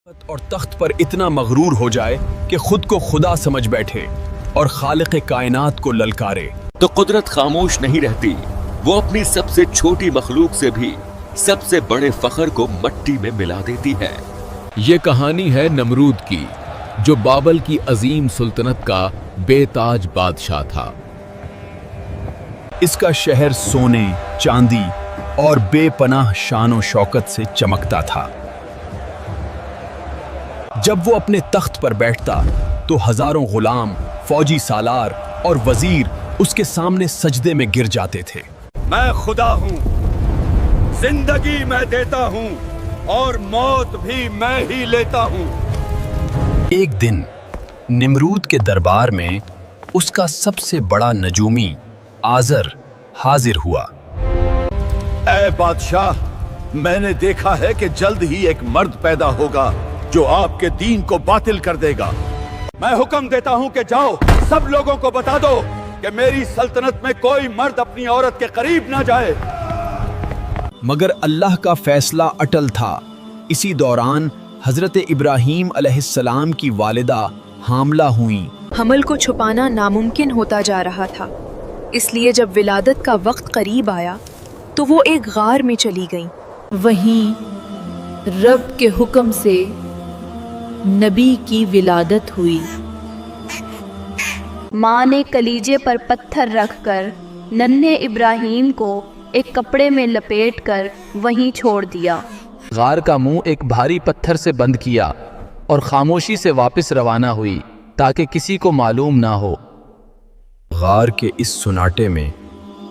اور تخت پر اتنا مغرور ہو جائے کہ خود کو خدا سمجھ بیٹھے اور خالق کائنات کو للکارے تو قدرت خاموش نہیں رہتی، وہ اپنی سب سے چھوٹی مخلوق سے بھی سب سے بڑے فخر کو مٹی میں ملا دیتی ہے۔ یہ کہانی ہے نمرود کی، جو بابل کی عظیم سلطنت کا بے تاج بادشاہ تھا۔ اس کا شہر سونے، چاندی اور بے پناہ شان و شوکت سے چمکتا تھا۔ جب وہ اپنے تخت پر بیٹھتا تو ہزاروں غلام، فوجی سالار اور وزیر اس کے سامنے سجدے میں گر جاتے تھے۔ میں خدا ہوں، زندگی میں دیتا ہوں اور موت بھی میں ہی لیتا ہوں۔ ایک دن نمرود کے دربار میں اس کا سب سے بڑا نجومی آزر حاضر ہوا۔ اے بادشاہ، میں نے دیکھا ہے کہ جلد ہی ایک مرد پیدا ہوگا جو آپ کے دین کو باطل کر دے گا۔ میں حکم دیتا ہوں کہ جاؤ، سب لوگوں کو بتا دو کہ میری سلطنت میں کوئی مرد اپنی عورت کے قریب نہ جائے۔ مگر اللہ کا فیصلہ اٹل تھا۔ اسی دوران حضرت ابراہیم علیہ السلام کی والدہ حاملہ ہوئیں۔ حمل کو چھپانا ناممکن ہوتا جا رہا تھا، اس لیے جب ولادت کا وقت قریب آیا تو وہ ایک غار میں چلی گئیں۔ وہیں رب کے حکم سے نبی کی ولادت ہوئی۔ ماں نے کلیجے پر پتھر رکھ کر ننھے ابراہیم کو ایک کپڑے میں لپیٹ کر وہیں چھوڑ دیا۔ غار کا منہ ایک بھاری پتھر سے بند کیا اور خاموشی سے واپس روانہ ہوئی تاکہ کسی کو معلوم نہ ہو۔ غار کے اس سناٹے میں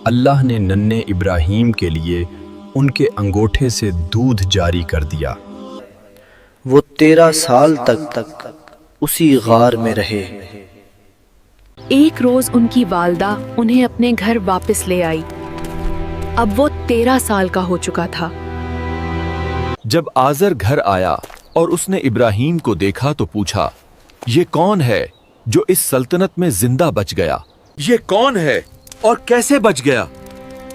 اللہ نے ننھے ابراہیم کے لیے ان کے انگوٹھے سے دودھ جاری کر دیا۔ وہ 13 سال تک اسی غار میں رہے۔ ایک روز ان کی والدہ انہیں اپنے گھر واپس لے آئی۔ اب وہ 13 سال کا ہو چکا تھا۔ جب آزر گھر آیا اور اس نے ابراہیم کو دیکھا تو پوچھا، یہ کون ہے جو اس سلطنت میں زندہ بچ گیا؟ یہ کون ہے اور کیسے بچ گیا؟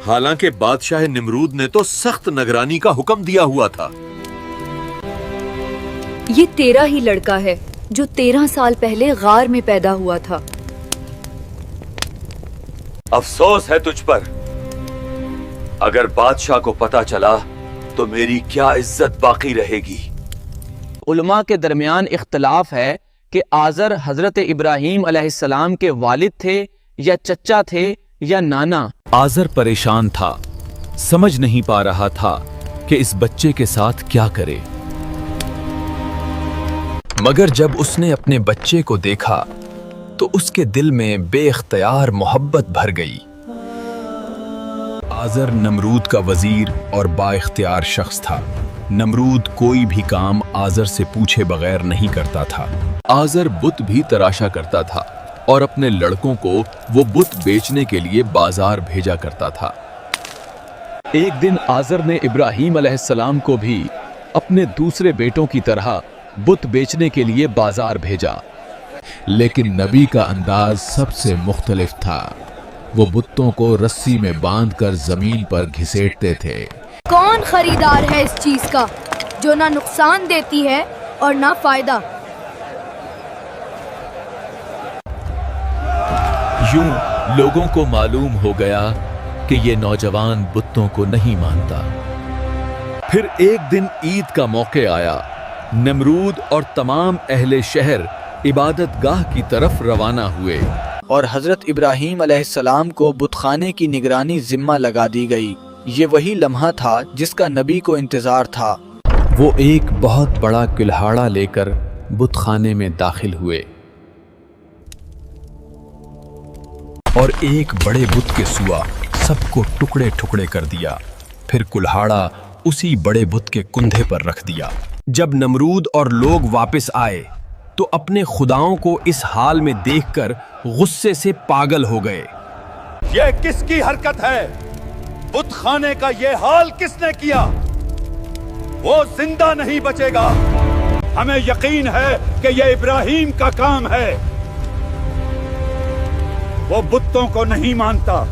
حالانکہ بادشاہ نمرود نے تو سخت نگرانی کا حکم دیا ہوا تھا۔ یہ تیرا ہی لڑکا ہے جو 13 سال پہلے غار میں پیدا ہوا تھا۔ افسوس ہے تجھ پر، اگر بادشاہ کو پتا چلا تو میری کیا عزت باقی رہے گی۔ علماء کے درمیان اختلاف ہے کہ آزر حضرت ابراہیم علیہ السلام کے والد تھے یا چچا تھے یا نانا۔ آزر پریشان تھا، سمجھ نہیں پا رہا تھا کہ اس بچے کے ساتھ کیا کرے۔ مگر جب اس نے اپنے بچے کو دیکھا تو اس کے دل میں بے اختیار محبت بھر گئی۔ آزر نمرود کا وزیر اور با اختیار شخص تھا۔ نمرود کوئی بھی کام آزر سے پوچھے بغیر نہیں کرتا تھا۔ آزر بت بھی تراشا کرتا تھا اور اپنے لڑکوں کو وہ بت بیچنے کے لیے بازار بھیجا کرتا تھا۔ ایک دن آزر نے ابراہیم علیہ السلام کو بھی اپنے دوسرے بیٹوں کی طرح بت بیچنے کے لیے بازار بھیجا، لیکن نبی کا انداز سب سے مختلف تھا۔ وہ بتوں کو رسی میں باندھ کر زمین پر گھسیٹتے تھے۔ کون خریدار ہے اس چیز کا جو نہ نقصان دیتی ہے اور نہ فائدہ؟ یوں لوگوں کو معلوم ہو گیا کہ یہ نوجوان بتوں کو نہیں مانتا۔ پھر ایک دن عید کا موقع آیا۔ نمرود اور تمام اہل شہر عبادت گاہ کی طرف روانہ ہوئے، اور حضرت ابراہیم علیہ السلام کو بت خانے کی نگرانی ذمہ لگا دی گئی۔ یہ وہی لمحہ تھا جس کا نبی کو انتظار تھا۔ وہ ایک بہت بڑا کلہاڑا لے کر بت خانے میں داخل ہوئے اور ایک بڑے بت کے سوا سب کو ٹکڑے ٹکڑے کر دیا۔ پھر کلہاڑا اسی بڑے بت کے کندھے پر رکھ دیا۔ جب نمرود اور لوگ واپس آئے تو اپنے خداؤں کو اس حال میں دیکھ کر غصے سے پاگل ہو گئے۔ یہ کس کی حرکت ہے؟ بت خانے کا یہ حال کس نے کیا؟ وہ زندہ نہیں بچے گا۔ ہمیں یقین ہے کہ یہ ابراہیم کا کام ہے۔ وہ بتوں کو نہیں مانتا۔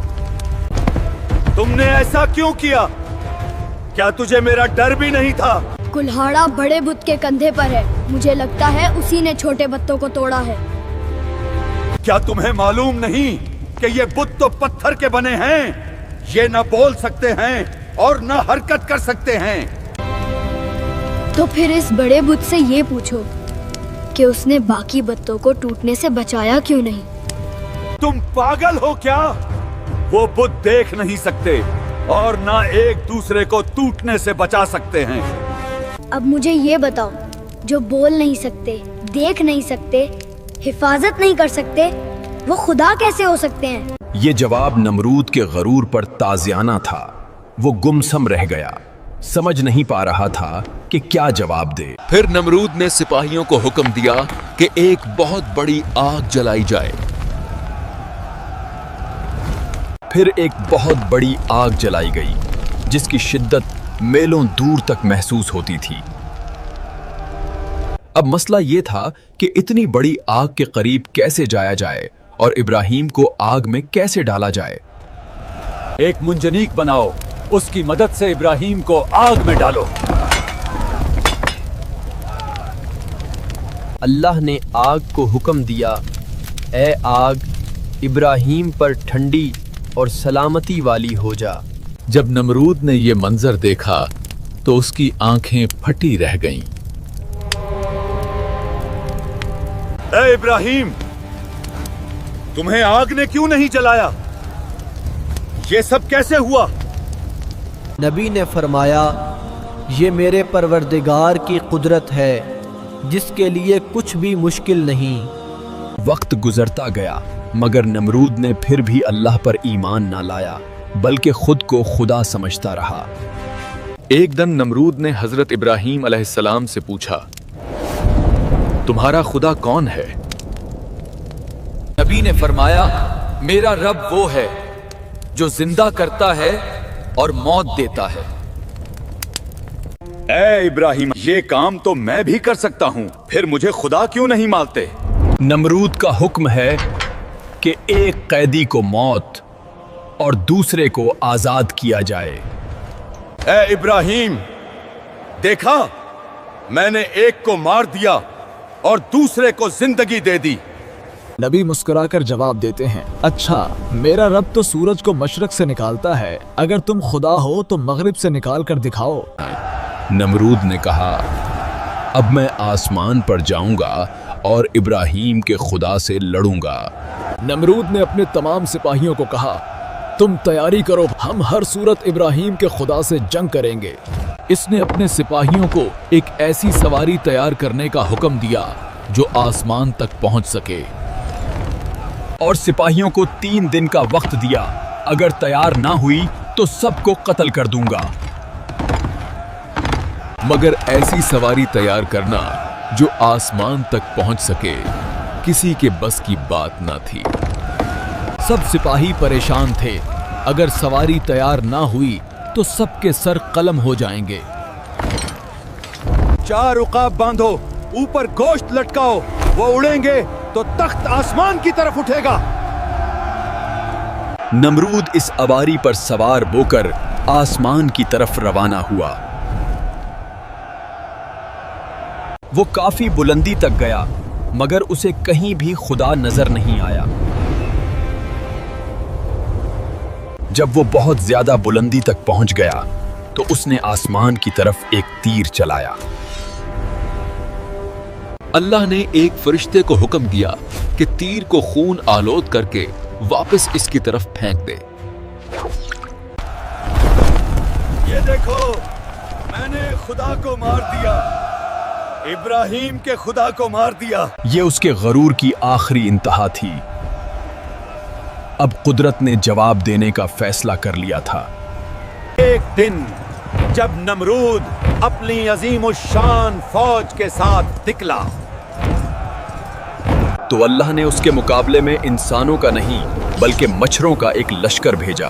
تم نے ایسا کیوں کیا؟ کیا تجھے میرا ڈر بھی نہیں تھا؟ कुल्हाड़ा बड़े बुत के कंधे पर है। मुझे लगता है उसी ने छोटे बत्तों को तोड़ा है। क्या तुम्हें मालूम नहीं कि ये बुत तो पत्थर के बने हैं? ये न बोल सकते हैं और न हरकत कर सकते हैं। तो फिर इस बड़े बुत से ये पूछो कि उसने बाकी बत्तों को टूटने से बचाया क्यों नहीं? तुम पागल हो क्या? वो बुत देख नहीं सकते और ना एक दूसरे को टूटने से बचा सकते हैं। अब मुझे ये बताओ, जो बोल नहीं सकते, देख नहीं सकते, हिफाजत नहीं कर सकते, वो खुदा कैसे हो सकते हैं? ये जवाब नमरूद के गरूर पर ताज़ियाना था। वो गुमसम रह गया, समझ नहीं पा रहा था कि क्या जवाब दे। फिर नमरूद ने सिपाहियों को हुक्म दिया कि एक बहुत बड़ी आग जलाई जाए। फिर एक बहुत बड़ी आग जलाई गई, जिसकी शिद्दत मीलों दूर तक महसूस होती थी। अब मसला ये था कि इतनी बड़ी आग के करीब कैसे जाया जाए और इब्राहीम को आग में कैसे डाला जाए। एक मुंजनीक बनाओ, उसकी मदद से इब्राहीम को आग में डालो। अल्लाह ने आग को हुक्म दिया, ए आग, इब्राहीम पर ठंडी और सलामती वाली हो जा। जब नमरूद ने ये मंजर देखा तो उसकी आंखें फटी रह गईं। ए इब्राहीम, तुम्हें आग ने क्यों नहीं जलाया? ये सब कैसे हुआ? नबी ने फरमाया, ये मेरे परवरदिगार की कुदरत है, जिसके लिए कुछ भी मुश्किल नहीं। वक्त गुजरता गया, मगर नमरूद ने फिर भी अल्लाह पर ईमान ना लाया, बल्कि खुद को खुदा समझता रहा। एक दिन नमरूद ने हजरत इब्राहीम अलैहिस्सलाम से पूछा, तुम्हारा खुदा कौन है? नबी ने फरमाया, मेरा रब वो है जो जिंदा करता है और मौत देता है। ए इब्राहीम, ये काम तो मैं भी कर सकता हूँ, फिर मुझे खुदा क्यों नहीं मानते? नमरूद का हुक्म है कि एक कैदी को मौत और दूसरे को आजाद किया जाए। ए इब्राहीम, देखा, मैंने एक को मार दिया और दूसरे को जिंदगी दे दी। नबी मुस्कुराकर जवाब देते हैं, अच्छा, मेरा रब तो सूरज को मशरक से निकालता है, अगर तुम खुदा हो तो मगरिब से निकाल कर दिखाओ। नमरूद ने कहा, अब मैं आसमान पर जाऊंगा और इब्राहीम के खुदा से लड़ूंगा। नमरूद ने अपने तमाम सिपाहियों को कहा, तुम तैयारी करो, हम हर सूरत इब्राहीम के खुदा से जंग करेंगे। इसने अपने सिपाहियों को एक ऐसी सवारी तैयार करने का हुक्म दिया जो आसमान तक पहुंच सके, और सिपाहियों को 3 दिन का वक्त दिया। अगर तैयार ना हुई तो सबको कत्ल कर दूंगा। मगर ऐसी सवारी तैयार करना जो आसमान तक पहुंच सके किसी के बस की बात ना थी। सब सिपाही परेशान थे, अगर सवारी तैयार ना हुई तो सबके सर कलम हो जाएंगे। 4 उकाब बांधो, ऊपर गोश्त लटकाओ, वो उड़ेंगे तो तख्त आसमान की तरफ उठेगा। नमरूद इस अवारी पर सवार होकर आसमान की तरफ रवाना हुआ। वो काफी बुलंदी तक गया, मगर उसे कहीं भी खुदा नजर नहीं आया। जब वो बहुत ज्यादा बुलंदी तक पहुंच गया तो उसने आसमान की तरफ एक तीर चलाया। अल्लाह ने एक फरिश्ते को हुक्म दिया कि तीर को खून आलोद करके वापस इसकी तरफ फेंक दे। ये देखो, मैंने खुदा को मार दिया, इब्राहीम के खुदा को मार दिया। ये उसके गरूर की आखिरी इंतहा थी। अब कुदरत ने जवाब देने का फैसला कर लिया था। एक दिन जब नमरूद अपनी अजीमुशान फौज के साथ निकला तो अल्लाह ने उसके मुकाबले में इंसानों का नहीं बल्कि मच्छरों का एक लश्कर भेजा।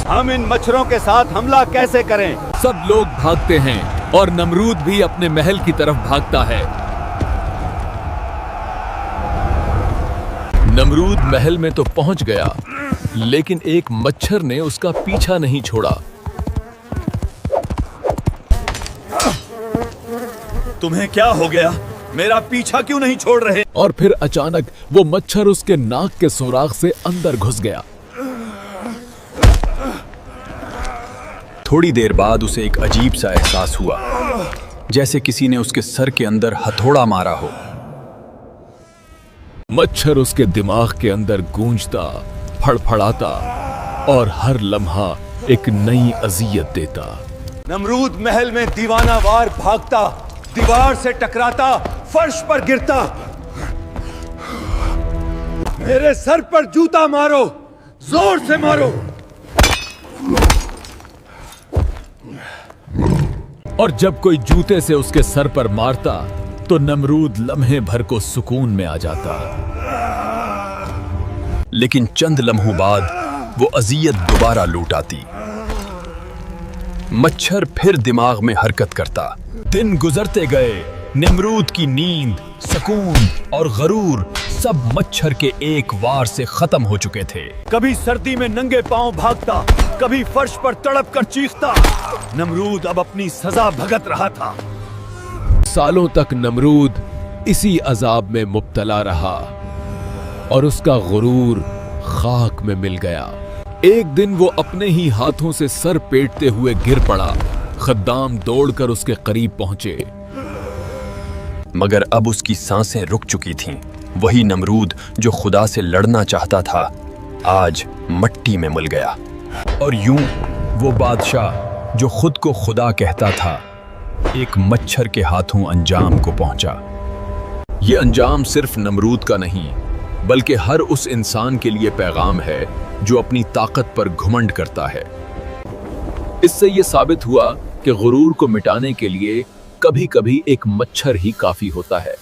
हम इन मच्छरों के साथ हमला कैसे करें? सब लोग भागते हैं और नमरूद भी अपने महल की तरफ भागता है। नमरूद महल में तो पहुंच गया, लेकिन एक मच्छर ने उसका पीछा नहीं छोड़ा। तुम्हें क्या हो गया? मेरा पीछा क्यों नहीं छोड़ रहे? और फिर अचानक वो मच्छर उसके नाक के सुराख से अंदर घुस गया। थोड़ी देर बाद उसे एक अजीब सा एहसास हुआ, जैसे किसी ने उसके सर के अंदर हथौड़ा मारा हो। मच्छर उसके दिमाग के अंदर गूंजता, फड़फड़ाता और हर लम्हा एक नई अजियत देता। नमरूद महल में दीवाना वार भागता, दीवार से टकराता, फर्श पर गिरता। मेरे सर पर जूता मारो, जोर से मारो। और जब कोई जूते से उसके सर पर मारता तो नमरूद लम्हे भर को सुकून में आ जाता। लेकिन चंद लम्हों बाद वो अजियत दोबारा लौट आती। मच्छर फिर दिमाग में हरकत करता। दिन गुजरते गए। नमरूद की नींद, सुकून और गरूर सब मच्छर के एक वार से खत्म हो चुके थे। कभी सर्दी में नंगे पांव भागता, कभी फर्श पर तड़प कर चीखता। नमरूद अब अपनी सजा भुगत रहा था। सालों तक नमरूद इसी अजाब में मुब्तला रहा और उसका गुरूर खाक में मिल गया। एक दिन वो अपने ही हाथों से सर पेटते हुए गिर पड़ा। खद्दाम दौड़कर उसके करीब पहुंचे, मगर अब उसकी सांसें रुक चुकी थीं। वही नमरूद जो खुदा से लड़ना चाहता था, आज मट्टी में मिल गया। और यूं वो बादशाह जो खुद को खुदा कहता था, एक मच्छर के हाथों अंजाम को पहुंचा। ये अंजाम सिर्फ नमरूद का नहीं, बल्कि हर उस इंसान के लिए पैगाम है जो अपनी ताकत पर घुमंड करता है। इससे ये साबित हुआ कि गुरूर को मिटाने के लिए कभी-कभी एक मच्छर ही काफी होता है।